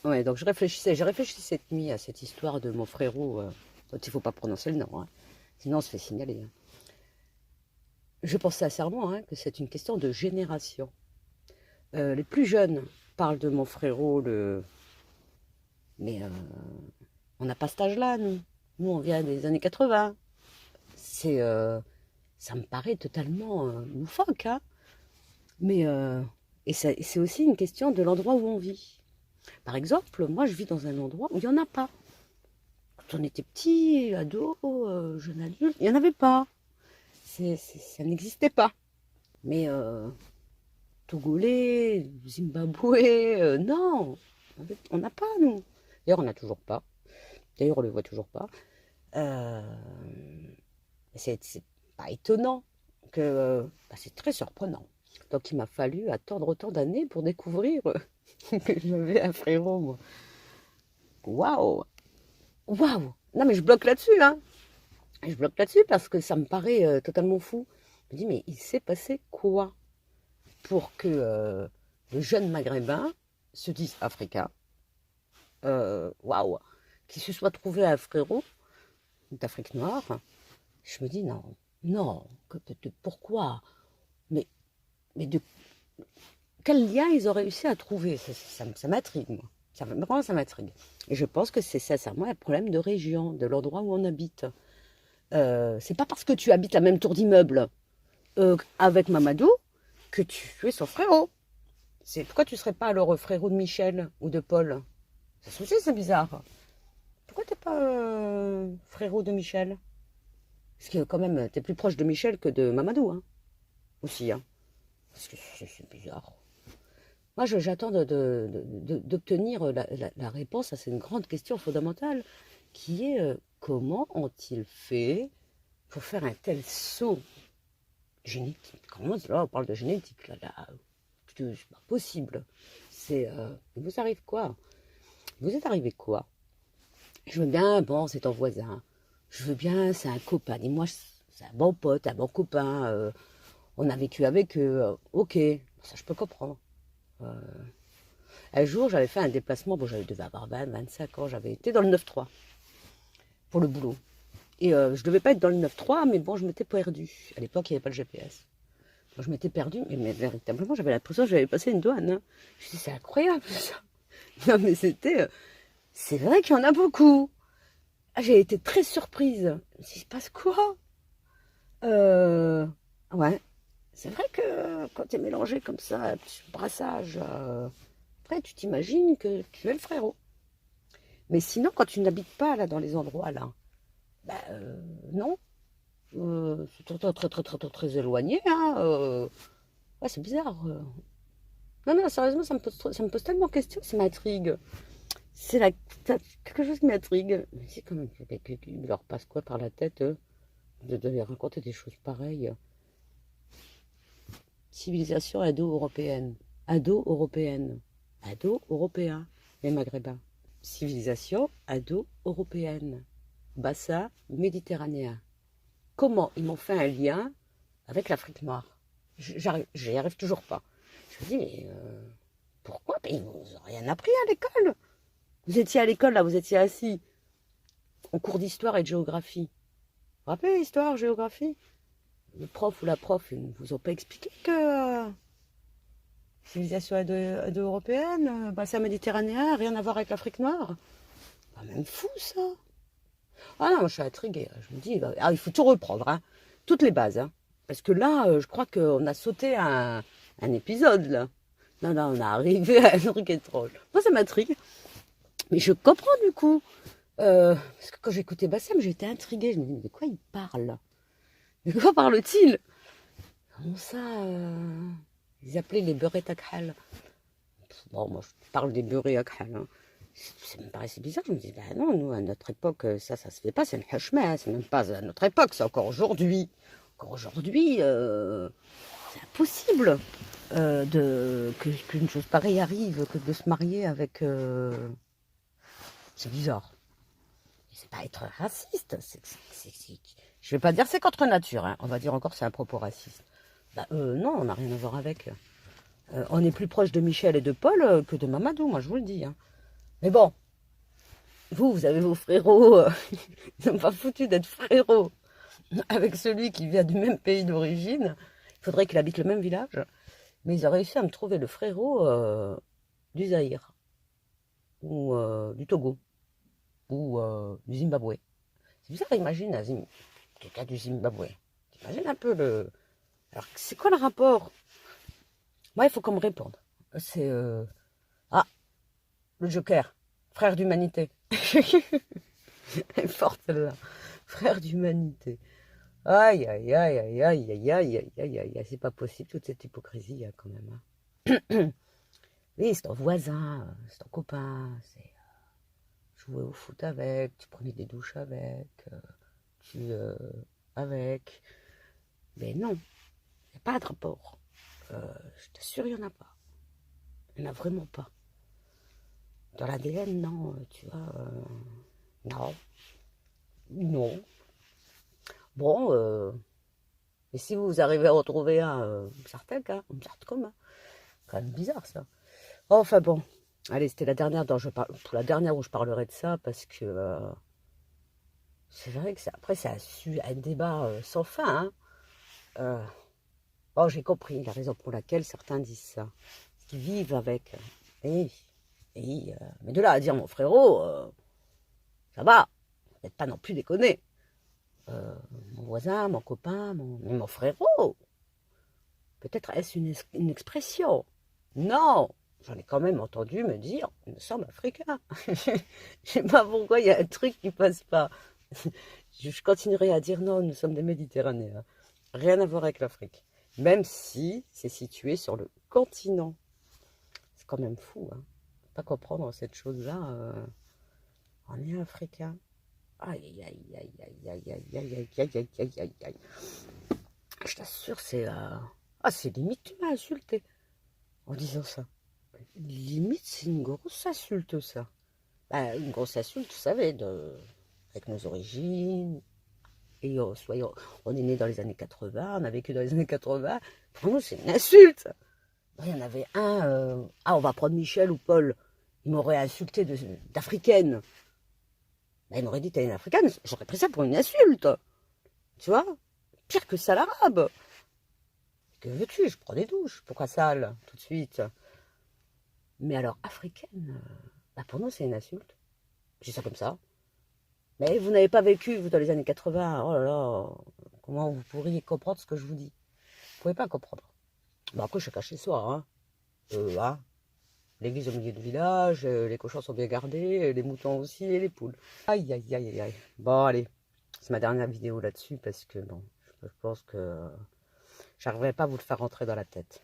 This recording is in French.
Ouais, donc j'ai réfléchi cette nuit à cette histoire de mon frérot, dont il ne faut pas prononcer le nom, hein, sinon on se fait signaler, hein. Je pense sincèrement, hein, que c'est une question de génération. Les plus jeunes parlent de mon frérot, mais on n'a pas cet âge-là, nous. Nous, on vient des années 80. C'est, ça me paraît totalement loufoque, hein. Mais c'est aussi une question de l'endroit où on vit. Par exemple, moi, je vis dans un endroit où il n'y en a pas. Quand on était petit, ado, jeune adulte, il n'y en avait pas. Ça n'existait pas. Mais Togolais, Zimbabwe, non, on n'a pas, nous. D'ailleurs, on n'a toujours pas. D'ailleurs, on ne le voit toujours pas. Euh, c'est pas étonnant que. Bah, c'est très surprenant. Donc, il m'a fallu attendre autant d'années pour découvrir que j'avais un frérot, moi. Waouh! Waouh! Non, mais je bloque là-dessus, hein. Je bloque là-dessus parce que ça me paraît totalement fou. Je me dis, mais il s'est passé quoi pour que le jeune maghrébin se dise africain, waouh, qui se soit trouvé un frérot d'Afrique noire. Je me dis, non, non, pourquoi? Mais, mais de quel lien ils ont réussi à trouver? Ça m'intrigue, moi. Vraiment, ça m'intrigue. Et je pense que c'est sincèrement un problème de région, de l'endroit où on habite. C'est pas parce que tu habites la même tour d'immeuble avec Mamadou que tu es son frérot. C'est pourquoi tu serais pas alors frérot de Michel ou de Paul? Ça aussi, c'est bizarre. Pourquoi t'es pas frérot de Michel? Parce que quand même, t'es plus proche de Michel que de Mamadou, hein, aussi, hein. Parce que c'est bizarre. Moi, j'attends d'obtenir la réponse à cette grande question fondamentale qui est comment ont-ils fait pour faire un tel saut génétique? Comment là, on parle de génétique, là, c'est pas possible. Vous arrive quoi? Vous êtes arrivé quoi? Je veux bien, bon, c'est ton voisin. Je veux bien, c'est un copain. Dis-moi, c'est un bon pote, un bon copain. On a vécu avec eux. Ok, ça je peux comprendre. Euh, un jour, j'avais fait un déplacement. Bon, j'avais devais avoir 20, 25 ans. J'avais été dans le 9-3 pour le boulot. Et je devais pas être dans le 9-3, mais bon, je m'étais perdue. À l'époque, il n'y avait pas le GPS. Donc, je m'étais perdue, mais véritablement, j'avais l'impression que j'avais passé une douane, hein. Je me suis dit, c'est incroyable ça. Non, mais c'est vrai qu'il y en a beaucoup. Ah, j'ai été très surprise. Je me suis dit, il se passe quoi? Euh, ouais, c'est vrai que quand tu es mélangé comme ça, un petit brassage, après tu t'imagines que tu es le frérot. Mais sinon, quand tu n'habites pas là dans les endroits là, bah non, c'est très éloigné, hein. Ouais, c'est bizarre. Non, non, sérieusement, ça me pose tellement de questions, ça m'intrigue. C'est la, quelque chose qui m'intrigue. Mais c'est comme, il leur passe quoi par la tête de les raconter des choses pareilles. Civilisation indo-européenne. Indo-européenne. Indo-européen. Les Maghrébins. Civilisation indo-européenne. Bassin méditerranéen. Comment ils m'ont fait un lien avec l'Afrique noire? J'y arrive toujours pas. Je me dis, mais pourquoi? Mais ils vous ont rien appris à l'école. Vous étiez à l'école, là, vous étiez assis en cours d'histoire et de géographie. Vous vous rappelez l'histoire, géographie? Le prof ou la prof, ils ne vous ont pas expliqué que civilisation indo-européenne, bassin méditerranéen, rien à voir avec l'Afrique noire. C'est quand même fou ça. Ah non, je suis intriguée. Je me dis, ah, il faut tout reprendre, hein. Toutes les bases, hein. Parce que là, je crois qu'on a sauté un épisode, là. Non, non, on est arrivé à un truc étrange. Moi, ça m'intrigue. Mais je comprends du coup. Parce que quand j'écoutais Bassem, j'étais intriguée. Je me dis, mais de quoi il parle? De quoi parle-t-il? Comment ça ils appelaient les beurrés takhal. Bon, moi, je parle des beurrés takhal, hein. Ça me paraissait bizarre. Je me dis, ben non, nous, à notre époque, ça se fait pas. C'est le hachma, c'est même pas à notre époque, c'est encore aujourd'hui. Encore aujourd'hui, c'est impossible qu'une chose pareille arrive, que de se marier avec. C'est bizarre. C'est pas être raciste. Je vais pas dire c'est contre nature, hein. On va dire encore c'est un propos raciste. Bah, non, on n'a rien à voir avec. On est plus proche de Michel et de Paul que de Mamadou, moi je vous le dis, hein. Mais bon, vous avez vos frérots, ils n'ont pas foutu d'être frérots avec celui qui vient du même pays d'origine. Il faudrait qu'il habite le même village. Mais ils ont réussi à me trouver le frérot du Zaïre, ou du Togo, ou du Zimbabwe. C'est bizarre, imagine quelqu'un du Zimbabwe. T'imagines un peu le... Alors, c'est quoi le rapport? Moi, il faut qu'on me réponde. C'est... Ah, le Joker, frère d'humanité. Elle est forte, celle-là. Frère d'humanité. Aïe, aïe, aïe, aïe, aïe, aïe, aïe, aïe, aïe, aïe, c'est pas possible, toute cette hypocrisie, quand même. Hein. Oui, c'est ton voisin, c'est ton copain, c'est jouer au foot avec, tu prenais des douches avec, tu... avec... Mais non, il n'y a pas de rapport. Je t'assure, il n'y en a pas. Il n'y en a vraiment pas. Dans l'ADN, non, tu vois, non, non. Bon, et si vous arrivez à retrouver un certain cas, un certain commun, quand même bizarre ça. Enfin bon, allez, c'était la dernière dont je parle, pour la dernière où je parlerai de ça, parce que c'est vrai que après ça a su un débat sans fin. Hein. Bon, j'ai compris la raison pour laquelle certains disent ça, parce qu'ils vivent avec. Et, mais de là à dire mon frérot, ça va, n'êtes pas non plus déconner. Mon voisin, mon copain, mon frérot. Peut-être est-ce une expression. Non, j'en ai quand même entendu me dire, nous sommes africains. Je sais pas pourquoi il y a un truc qui passe pas. Je continuerai à dire non, nous sommes des Méditerranéens. Rien à voir avec l'Afrique. Même si c'est situé sur le continent. C'est quand même fou, hein. Pas comprendre cette chose-là. On est africain. Aïe, aïe, aïe, aïe, aïe, aïe, aïe, aïe, aïe, aïe, aïe, aïe, aïe. Je t'assure, c'est... Ah, c'est limite, tu m'as insulté en disant ça. Limite, c'est une grosse insulte, ça. Bah, une grosse insulte, vous savez, avec nos origines. Et soyons, on est né dans les années 80, on a vécu dans les années 80. Pour nous, c'est une insulte. Il y en avait un, on va prendre Michel ou Paul. Il m'aurait insulté d'africaine. Bah, il m'aurait dit, t'es une africaine. J'aurais pris ça pour une insulte. Tu vois? Pire que sale arabe. Que veux-tu? Je prends des douches. Pourquoi sale, tout de suite? Mais alors, africaine, bah pour nous, c'est une insulte. Je dis ça comme ça. Mais vous n'avez pas vécu, vous, dans les années 80. Oh là là, comment vous pourriez comprendre ce que je vous dis? Vous ne pouvez pas comprendre. Bon, après, chacun chez soi. Hein. Hein. L'église au milieu du village, les cochons sont bien gardés, les moutons aussi et les poules. Aïe, aïe, aïe, aïe, aïe. Bon, allez, c'est ma dernière vidéo là-dessus parce que, bon, je pense que j'arriverai pas à vous le faire rentrer dans la tête.